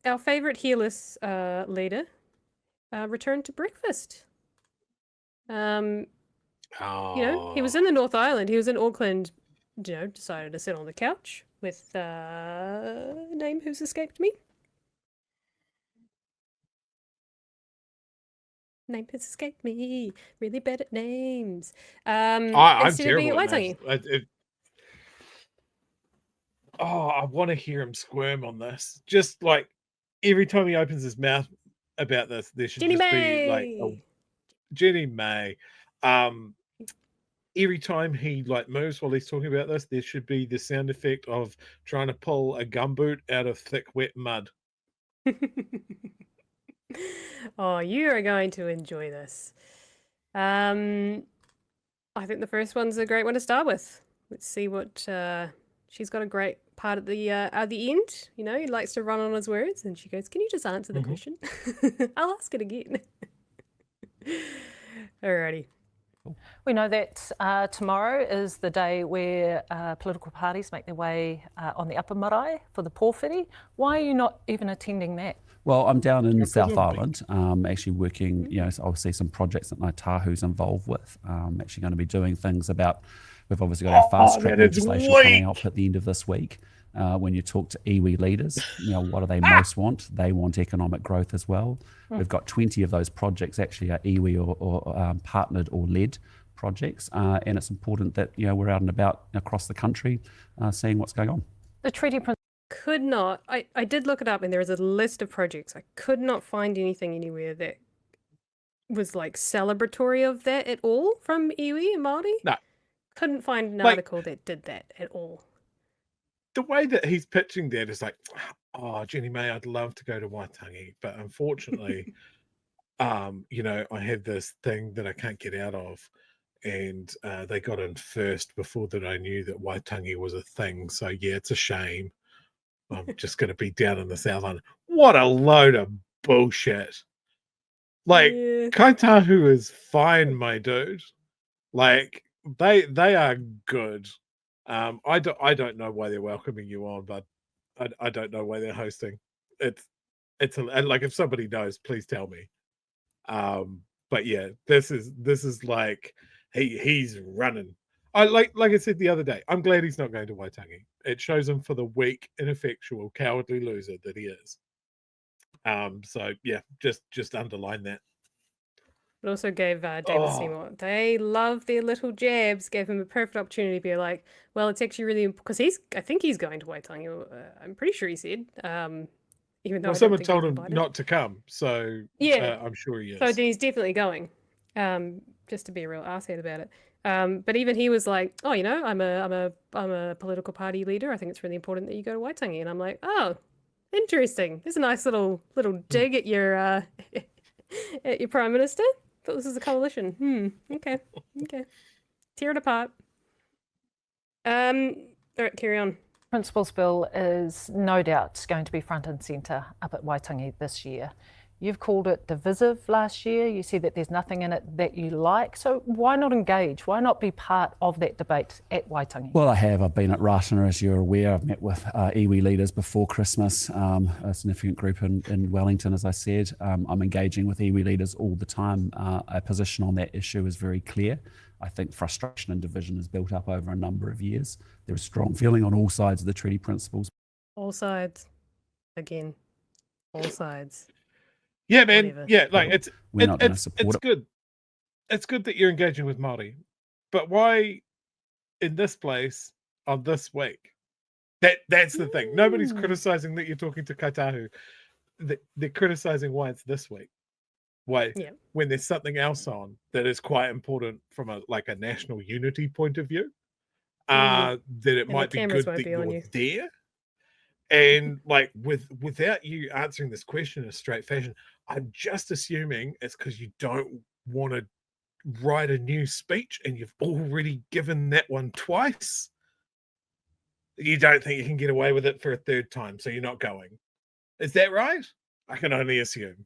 our favourite hairless leader returned to breakfast. You know, he was in the North Island. He was in Auckland. You know, decided to sit on the couch with a name who's escaped me. Name has escaped me. Really bad at names. I'm instead of being terrible at at names. Waitangi. I want to hear him squirm on this. Just like every time he opens his mouth about this, there should Jenny just May! be like Jenny May. Every time he like moves while he's talking about this, there should be the sound effect of trying to pull a gumboot out of thick, wet mud. Oh, you are going to enjoy this. I think the first one's a great one to start with. Let's see what she's got a great part at the end. You know, he likes to run on his words, and she goes, "Can you just answer the question?" I'll ask it again. Alrighty. We know that tomorrow is the day where political parties make their way on the upper marae for the pōwhiri. Why are you not even attending that? Well, I'm down in South Island, actually working, you know, so I'll see some projects that my tahu's involved with. Actually going to be doing things about, we've obviously got our fast track legislation coming up at the end of this week. When you talk to iwi leaders, you know, what do they most want? They want economic growth as well. We've got 20 of those projects actually are iwi or partnered or led projects. And it's important that, you know, we're out and about across the country seeing what's going on. The treaty could not, I did look it up and there was a list of projects. I could not find anything anywhere that was like celebratory of that at all from iwi and Māori. No. Couldn't find an article that did that at all. The way that he's pitching that is like, oh, Jenny May, I'd love to go to Waitangi, but unfortunately, you know, I have this thing that I can't get out of. And they got in first before that I knew that Waitangi was a thing. So, yeah, it's a shame. I'm just going to be down in the South Island. What a load of bullshit. Like, Kaitahu is fine, my dude. Like, they are good. I don't know why they're welcoming you on, but I don't know why they're hosting. It's like, if somebody knows, please tell me. But yeah, this is like he's running. Like I said the other day, I'm glad he's not going to Waitangi. It shows him for the weak, ineffectual, cowardly loser that he is. So yeah, just underline that. It also gave David Seymour, they love their little jabs, gave him a perfect opportunity to be like, well, it's actually really, because I think he's going to Waitangi, I'm pretty sure he said, even though someone told him not to come, so yeah, I'm sure he is. So then he's definitely going, just to be a real arsehole about it. But even he was like, oh, you know, I'm a political party leader. I think it's really important that you go to Waitangi. And I'm like, oh, interesting. There's a nice little dig at your at your prime minister. But this is a coalition. Okay. Tear it apart. All right, carry on. Principles Bill is no doubt going to be front and centre up at Waitangi this year. You've called it divisive last year. You said that there's nothing in it that you like. So why not engage? Why not be part of that debate at Waitangi? Well, I have. I've been at Ratana, as you're aware. I've met with iwi leaders before Christmas, a significant group in Wellington, as I said. I'm engaging with iwi leaders all the time. Our position on that issue is very clear. I think frustration and division has built up over a number of years. There is strong feeling on all sides of the treaty principles. All sides. Again. All sides. Yeah, man. Whatever. Yeah, like it's support good. It's good that you're engaging with Māori, but why in this place on this week? That's the thing. Nobody's criticizing that you're talking to Kaitahu. They're criticizing why it's this week. Why when there's something else on that is quite important from a national unity point of view, that it might be good that you're there. And like without you answering this question in a straight fashion, I'm just assuming it's because you don't want to write a new speech and you've already given that one twice. You don't think you can get away with it for a third time, so you're not going. Is that right? I can only assume.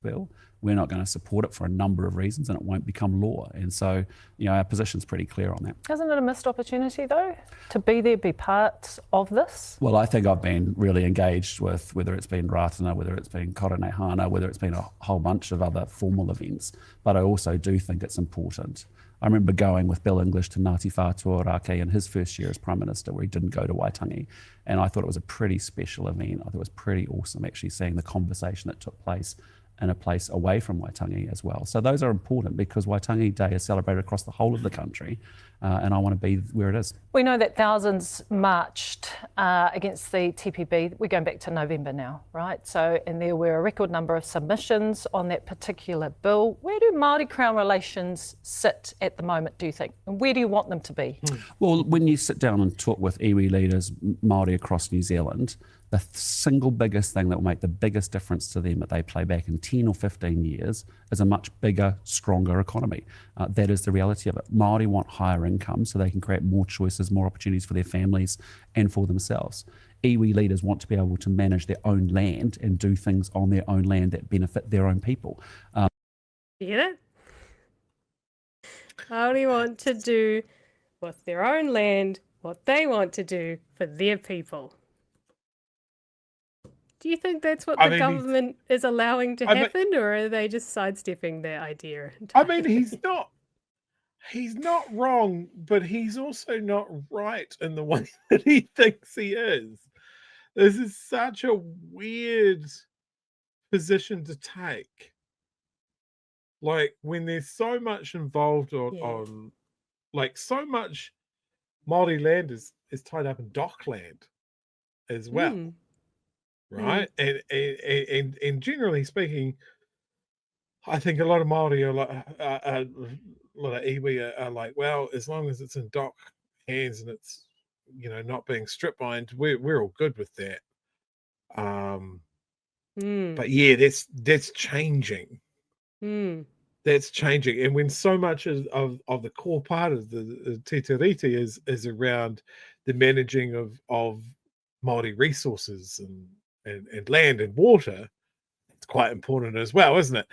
Well, we're not going to support it for a number of reasons, and it won't become law. And so, our position's pretty clear on that. Isn't it a missed opportunity, though, to be there, be part of this? Well, I think I've been really engaged with whether it's been Ratana, whether it's been Koronehana, whether it's been a whole bunch of other formal events. But I also do think it's important. I remember going with Bill English to Ngāti Whātua Ōrākei in his first year as Prime Minister, where he didn't go to Waitangi. And I thought it was a pretty special event. I thought it was pretty awesome actually seeing the conversation that took place in a place away from Waitangi as well. So those are important because Waitangi Day is celebrated across the whole of the country, and I want to be where it is. We know that thousands marched against the TPB. We're going back to November now, right? So, and there were a record number of submissions on that particular bill. Where do Māori Crown relations sit at the moment, do you think? And where do you want them to be? Well, when you sit down and talk with iwi leaders, Māori across New Zealand, the single biggest thing that will make the biggest difference to them that they play back in 10 or 15 years is a much bigger, stronger economy. That is the reality of it. Māori want higher income so they can create more choices, more opportunities for their families and for themselves. Iwi leaders want to be able to manage their own land and do things on their own land that benefit their own people. You hear that? Māori want to do with their own land what they want to do for their people. Do you think that's what the government is allowing to happen, or are they just sidestepping their idea? Entirely? I mean, he's not wrong, but he's also not right in the way that he thinks he is. This is such a weird position to take. Like when there's so much involved on like so much Māori land is tied up in dockland as well. Right, and generally speaking, I think a lot of Māori are like a lot of iwi are like, well, as long as it's in dock hands and it's not being strip mined, we're all good with that. But yeah, that's changing. That's changing, and when so much of the core part of the Te Tiriti is around the managing of Māori resources and land and water, it's quite important as well, isn't it?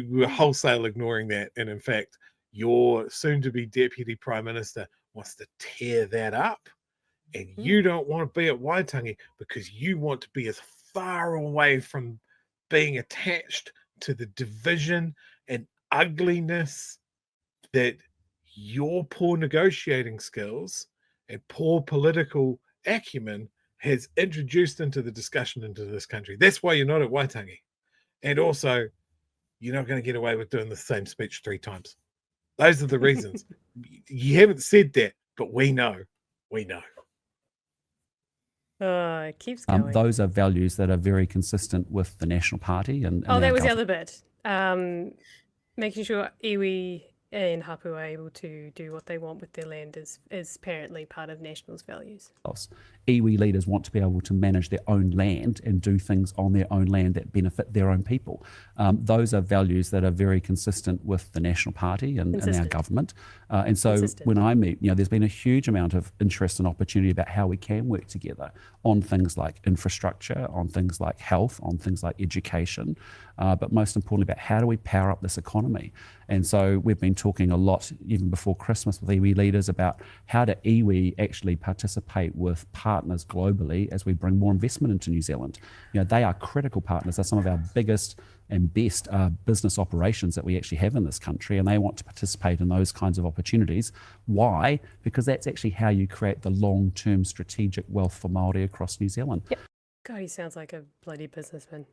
We're wholesale ignoring that, and in fact, your soon-to-be Deputy Prime Minister wants to tear that up, and you don't want to be at Waitangi because you want to be as far away from being attached to the division and ugliness that your poor negotiating skills and poor political acumen has introduced into the discussion into this country. That's why you're not at Waitangi. And also, you're not going to get away with doing the same speech 3 times. Those are the reasons. You haven't said that, but we know. We know. It keeps going. Those are values that are very consistent with the National Party. And that was the other bit. Making sure iwi and hapu are able to do what they want with their land is apparently part of National's values. Iwi leaders want to be able to manage their own land and do things on their own land that benefit their own people. Those are values that are very consistent with the National Party and our government. And so when I meet, there's been a huge amount of interest and opportunity about how we can work together on things like infrastructure, on things like health, on things like education, but most importantly about how do we power up this economy. And so we've been talking a lot, even before Christmas, with iwi leaders about how do iwi actually participate with partners globally as we bring more investment into New Zealand. They are critical partners. They're some of our biggest and best business operations that we actually have in this country, and they want to participate in those kinds of opportunities. Why? Because that's actually how you create the long-term strategic wealth for Māori across New Zealand. Yep. God, he sounds like a bloody businessman.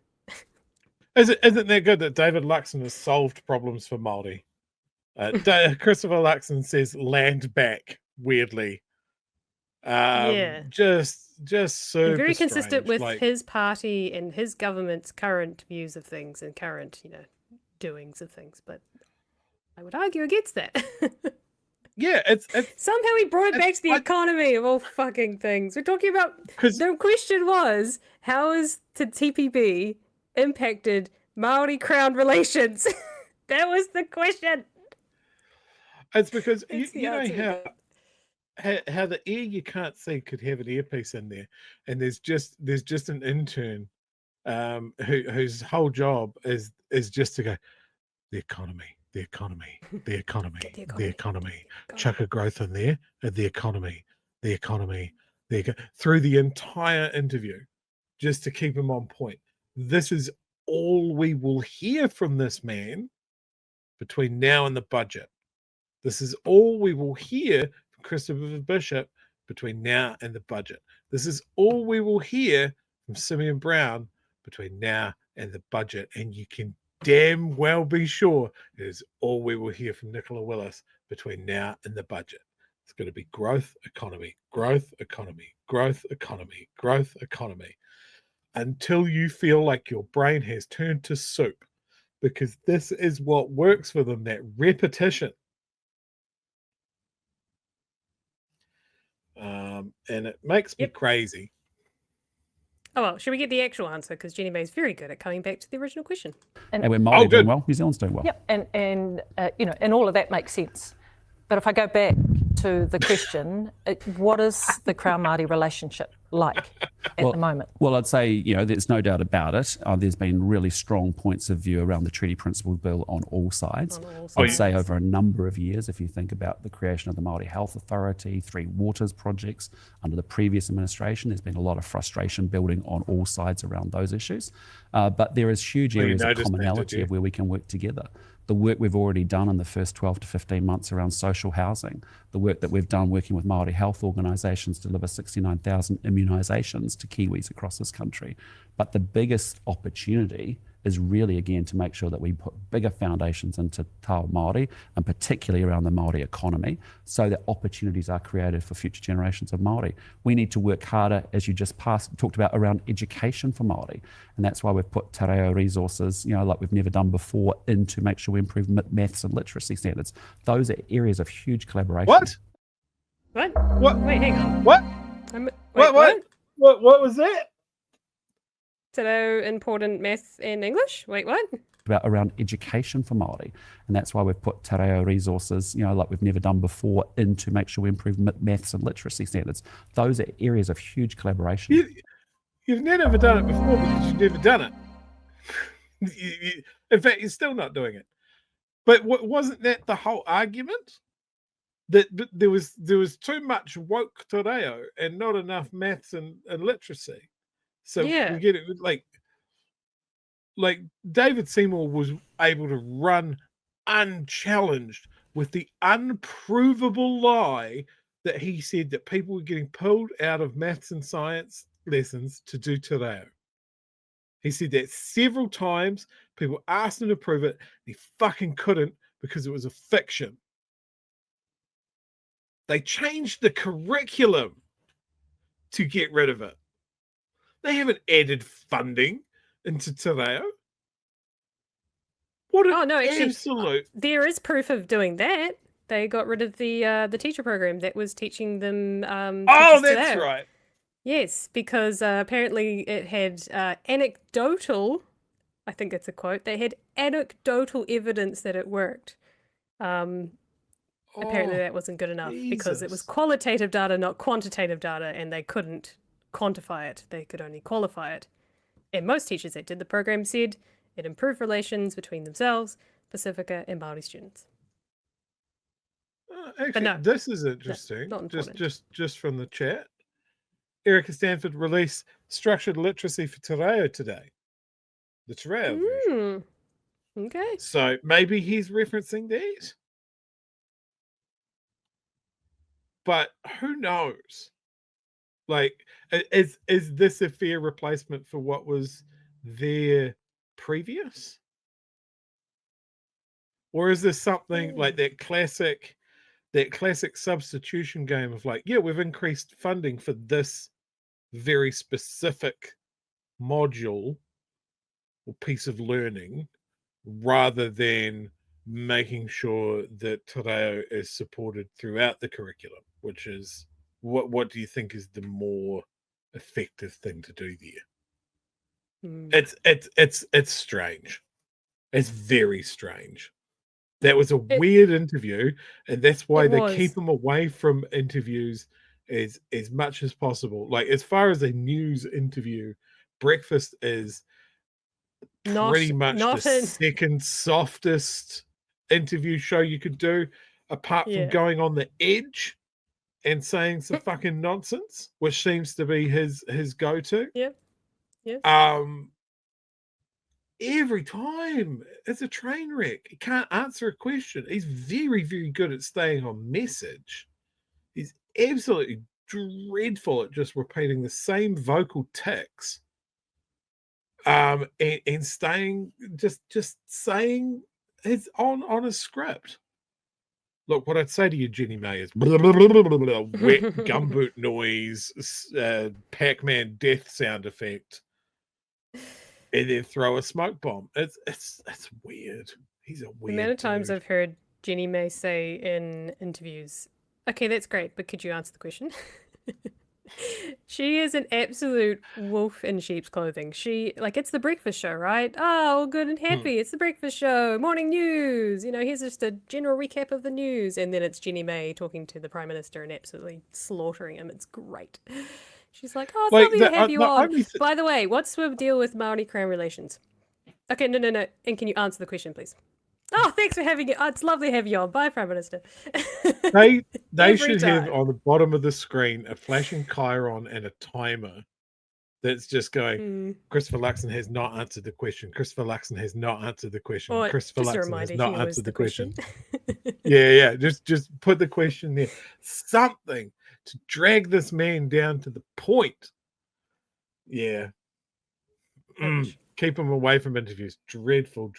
Isn't that good that David Luxon has solved problems for Māori? Christopher Luxon says land back, weirdly. Just super very consistent strange. with his party and his government's current views of things and current, doings of things. But I would argue against that. Yeah, it's somehow he brought it back to the economy of all fucking things. We're talking about. The question was, how is the TPB impacted Māori Crown relations? That was the question. It's because you know how the ear you can't see could have an earpiece in there, and there's just an intern whose whole job is just to go, the economy, the economy, the economy, Get the the economy. economy, chuck a growth in there, the economy, the economy, through the entire interview, just to keep him on point. This is all we will hear from this man between now and the budget. This is all we will hear from Christopher Bishop between now and the budget. This is all we will hear from Simeon Brown between now and the budget. And you can damn well be sure it is all we will hear from Nicola Willis between now and the budget. It's going to be growth economy, growth economy, growth economy, growth economy, until you feel like your brain has turned to soup, because this is what works for them, that repetition. And it makes me crazy. Oh, well, should we get the actual answer? Because Jenny May's very good at coming back to the original question. And we're Māori doing well, New Zealand's doing well. Yep, and and all of that makes sense. But if I go back to the question, what is the Crown Māori relationship like at the moment? Well, I'd say, there's no doubt about it. There's been really strong points of view around the Treaty Principles Bill on all sides. I'd say over a number of years, if you think about the creation of the Māori Health Authority, 3 Waters projects under the previous administration, there's been a lot of frustration building on all sides around those issues. But there is huge areas of commonality of where we can work together. The work we've already done in the first 12 to 15 months around social housing, the work that we've done working with Māori health organisations to deliver 69,000 immunisations to Kiwis across this country. But the biggest opportunity is really, again, to make sure that we put bigger foundations into Tao Māori, and particularly around the Māori economy, so that opportunities are created for future generations of Māori. We need to work harder, as you just talked about, around education for Māori. And that's why we've put te reo resources, like we've never done before, in to make sure we improve maths and literacy standards. Those are areas of huge collaboration. What? Wait, hang on. What? What was that? So important math and English? Wait, what? About around education for Māori. And that's why we've put te reo resources, like we've never done before, in to make sure we improve maths and literacy standards. Those are areas of huge collaboration. You've never done it before because you've never done it. In fact, you're still not doing it. But wasn't that the whole argument? That there was too much woke te reo and not enough maths and literacy. So we get it, like David Seymour was able to run unchallenged with the unprovable lie that he said that people were getting pulled out of maths and science lessons to do te reo. He said that several times. People asked him to prove it. He fucking couldn't because it was a fiction. They changed the curriculum to get rid of it. They haven't added funding into te reo. What an absolute... There is proof of doing that. They got rid of the teacher program that was teaching them. That's right. Yes, because apparently it had anecdotal. I think it's a quote. They had anecdotal evidence that it worked. Apparently that wasn't good enough because it was qualitative data, not quantitative data, and they couldn't quantify it. They could only qualify it. And most teachers that did the program said it improved relations between themselves, Pacifica, and Māori students. Actually, this is interesting. Just from the chat. Erica Stanford released Structured Literacy for te reo today. The te reo version. Okay. So maybe he's referencing that. But who knows? Like, is this a fair replacement for what was there previous? Or is this something like that classic substitution game of like, we've increased funding for this very specific module or piece of learning, rather than making sure that te reo is supported throughout the curriculum, which is what do you think is the more effective thing to do there? It's strange. It's very strange. That was a weird interview, and that's why they keep them away from interviews as much as possible. Like, as far as a news interview, Breakfast is pretty much not the in. second softest interview show you could do, apart from Yeah. going on the edge and saying some fucking nonsense, which seems to be his go-to. Yep. Yes. Every time it's a train wreck. He can't answer a question. He's very, very good at staying on message. He's absolutely dreadful at just repeating the same vocal tics. And staying just saying it's on a script. Look, what I'd say to you, Jenny May, is blah, blah, blah, blah, blah, blah, wet gumboot noise, Pac-Man death sound effect, and then throw a smoke bomb. It's weird. He's a weird. The amount of times dude. I've heard Jenny May say in interviews, "Okay, that's great, but could you answer the question?" She is an absolute wolf in sheep's clothing. It's the breakfast show, right? Oh, all good and happy. It's the breakfast show. Morning news. Here's just a general recap of the news. And then it's Jenny May talking to the Prime Minister and absolutely slaughtering him. It's great. She's like, oh, it's lovely to have you on. By the way, what's the deal with Māori Crown relations? Okay, no. And can you answer the question, please? Oh, thanks for having it. Oh, it's lovely to have you on. Bye, Prime Minister. They should have on the bottom of the screen a flashing chyron and a timer that's just going, Christopher Luxon has not answered the question. Christopher Luxon has not answered the question. Or Christopher just a Luxon reminder, has not he was answered the the question. question. Yeah. Just put the question there. Something to drag this man down to the point. Yeah. Keep him away from interviews. Dreadful.